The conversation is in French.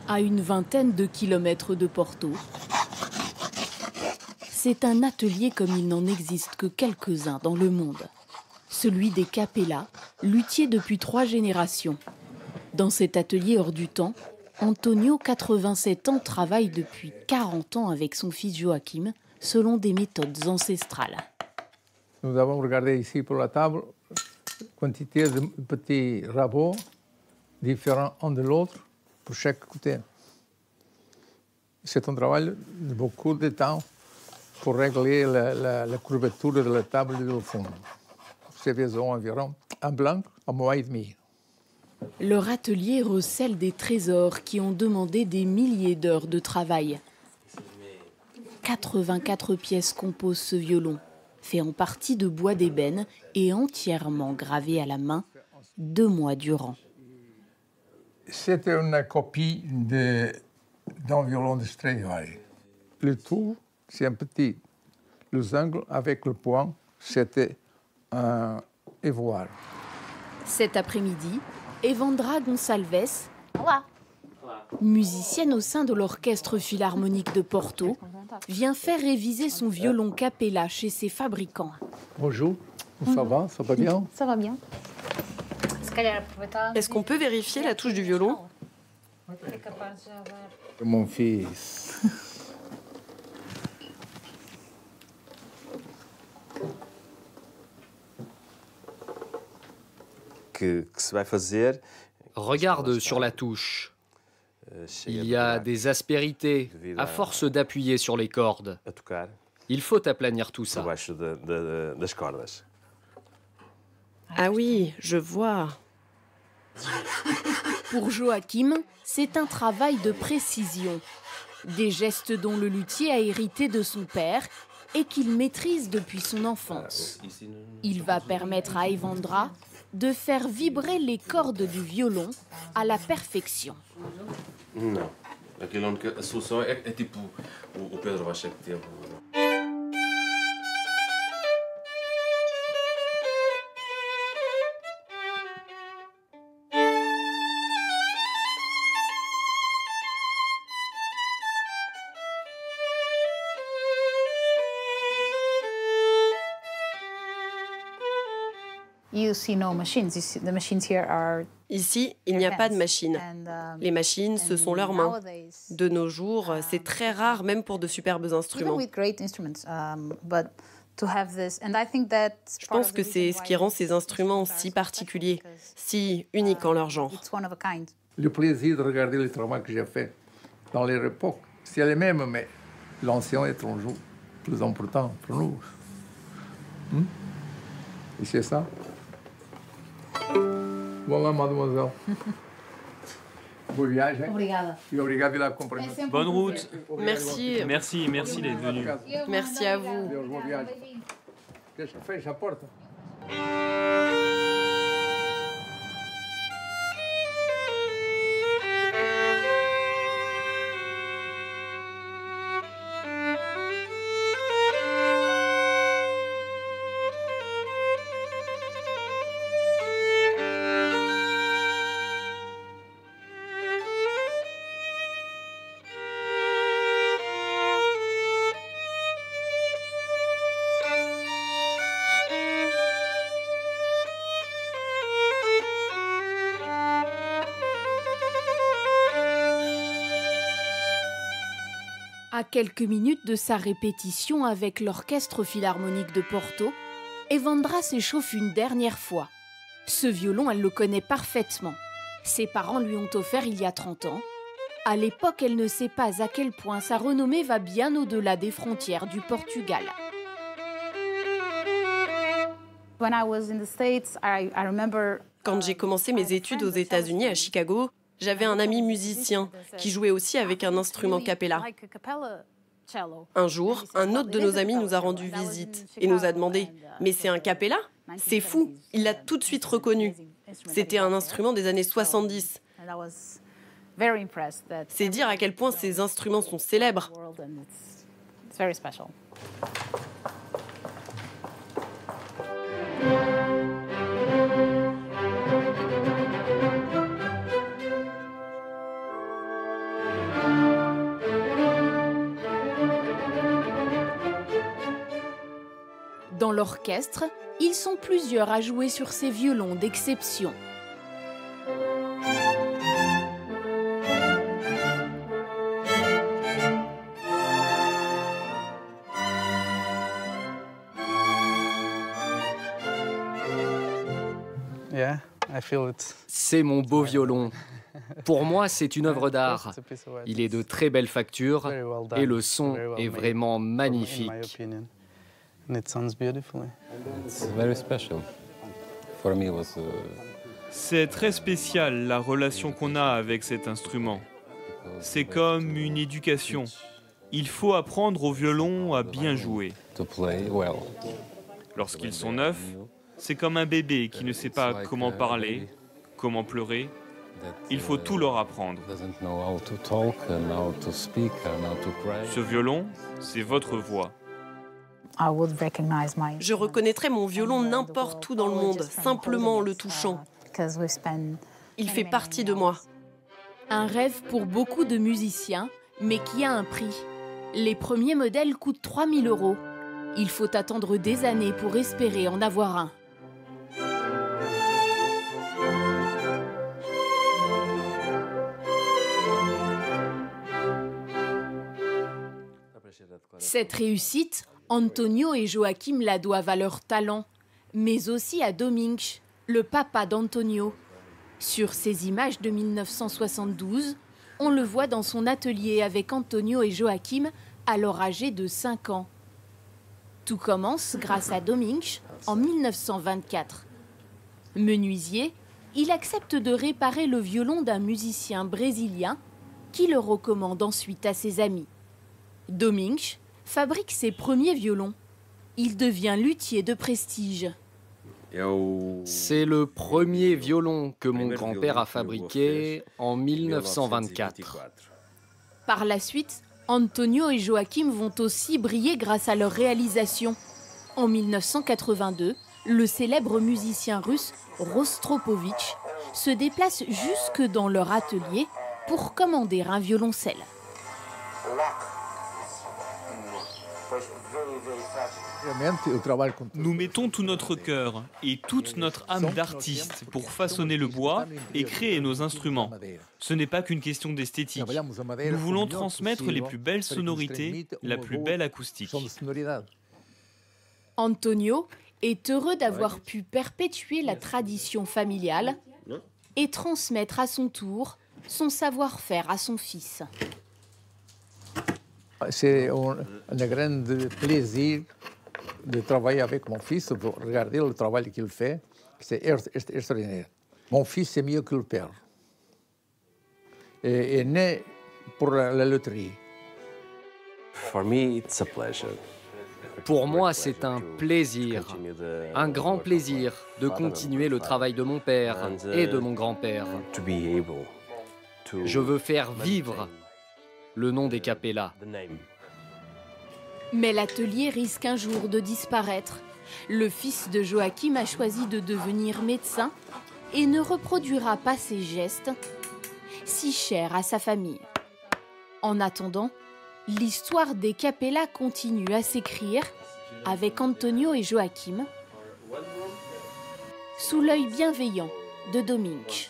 À une vingtaine de kilomètres de Porto, c'est un atelier comme il n'en existe que quelques-uns dans le monde. Celui des Capella, luthier depuis 3 générations. Dans cet atelier hors du temps, Antonio, 87 ans, travaille depuis 40 ans avec son fils Joachim, selon des méthodes ancestrales. Nous avons regardé ici pour la table, quantité de petits rabots différents un de l'autre pour chaque côté. C'est un travail de beaucoup de temps pour régler la courbature de la table et du fond. C'est environ un blanc, un mois et demi. Leur atelier recèle des trésors qui ont demandé des milliers d'heures de travail. 84 pièces composent ce violon, fait en partie de bois d'ébène et entièrement gravé à la main 2 mois durant. C'était une copie d'un violon de Stradivari. Le tout, c'est un petit losange avec le point, c'était un ivoire. Cet après-midi, Evandra Gonçalves, musicienne au sein de l'Orchestre Philharmonique de Porto, vient faire réviser son violon Capella chez ses fabricants. Bonjour, ça va bien? Ça va bien. Est-ce qu'on peut vérifier la touche du violon? Mon fils. Regarde sur la touche. Il y a des aspérités à force d'appuyer sur les cordes. Il faut aplanir tout ça. Ah oui, je vois. Pour Joachim, c'est un travail de précision. Des gestes dont le luthier a hérité de son père et qu'il maîtrise depuis son enfance. Il va permettre à Evandra de faire vibrer les cordes du violon à la perfection. Não. A solução é tipo o Pedro Rocha que teve. You see no machines. The machines here are. Ici, il n'y a pas de machine. Les machines, ce sont leurs mains. De nos jours, c'est très rare, même pour de superbes instruments. Je pense que c'est ce qui rend ces instruments si particuliers, si uniques en leur genre. Le plaisir de regarder le travail que j'ai fait dans les époques, c'est le même, mais l'ancien est toujours plus important pour nous. Et c'est ça. Voilà, mademoiselle. Bon voyage. Obrigada. Et obrigado pela companhia. Bonne route. Merci. Merci d'être venu. Merci à vous. Boa viagem. Fecha a porta. À quelques minutes de sa répétition avec l'Orchestre Philharmonique de Porto, Evandra s'échauffe une dernière fois. Ce violon, elle le connaît parfaitement. Ses parents lui ont offert il y a 30 ans. À l'époque, elle ne sait pas à quel point sa renommée va bien au-delà des frontières du Portugal. Quand j'ai commencé mes études aux États-Unis, à Chicago, j'avais un ami musicien qui jouait aussi avec un instrument Capella. Un jour, un autre de nos amis nous a rendu visite et nous a demandé « Mais c'est un Capella ? C'est fou !» Il l'a tout de suite reconnu. C'était un instrument des années 70. C'est dire à quel point ces instruments sont célèbres. Dans l'orchestre, ils sont plusieurs à jouer sur ces violons d'exception. C'est mon beau violon. Pour moi, c'est une œuvre d'art. Il est de très belle facture et le son est vraiment magnifique. C'est très spécial la relation qu'on a avec cet instrument. C'est comme une éducation. Il faut apprendre au violon à bien jouer. Lorsqu'ils sont neufs, c'est comme un bébé qui ne sait pas comment parler, comment pleurer. Il faut tout leur apprendre. Ce violon, c'est votre voix. Je reconnaîtrais mon violon n'importe où dans le monde, simplement en le touchant. Il fait partie de moi. Un rêve pour beaucoup de musiciens, mais qui a un prix. Les premiers modèles coûtent 3 000 €. Il faut attendre des années pour espérer en avoir un. Cette réussite, Antonio et Joachim la doivent à leur talent, mais aussi à Domingue, le papa d'Antonio. Sur ces images de 1972, on le voit dans son atelier avec Antonio et Joachim, alors âgés de 5 ans. Tout commence grâce à Domingue en 1924. Menuisier, il accepte de réparer le violon d'un musicien brésilien qui le recommande ensuite à ses amis. Domingue fabrique ses premiers violons. Il devient luthier de prestige. C'est le premier violon que mon grand-père a fabriqué en 1924. Par la suite, Antonio et Joachim vont aussi briller grâce à leur réalisation. En 1982, le célèbre musicien russe Rostropovitch se déplace jusque dans leur atelier pour commander un violoncelle. Nous mettons tout notre cœur et toute notre âme d'artiste pour façonner le bois et créer nos instruments. Ce n'est pas qu'une question d'esthétique. Nous voulons transmettre les plus belles sonorités, la plus belle acoustique. Antonio est heureux d'avoir pu perpétuer la tradition familiale et transmettre à son tour son savoir-faire à son fils. C'est un grand plaisir de travailler avec mon fils, de regarder le travail qu'il fait. C'est extraordinaire. Mon fils, c'est mieux que le père. Il est né pour la loterie. Pour moi, c'est un plaisir, un grand plaisir de continuer le travail de mon père et de mon grand-père. Je veux faire vivre le nom des Capella. Mais l'atelier risque un jour de disparaître. Le fils de Joachim a choisi de devenir médecin et ne reproduira pas ses gestes, si chers à sa famille. En attendant, l'histoire des Capella continue à s'écrire avec Antonio et Joachim, sous l'œil bienveillant de Domingue.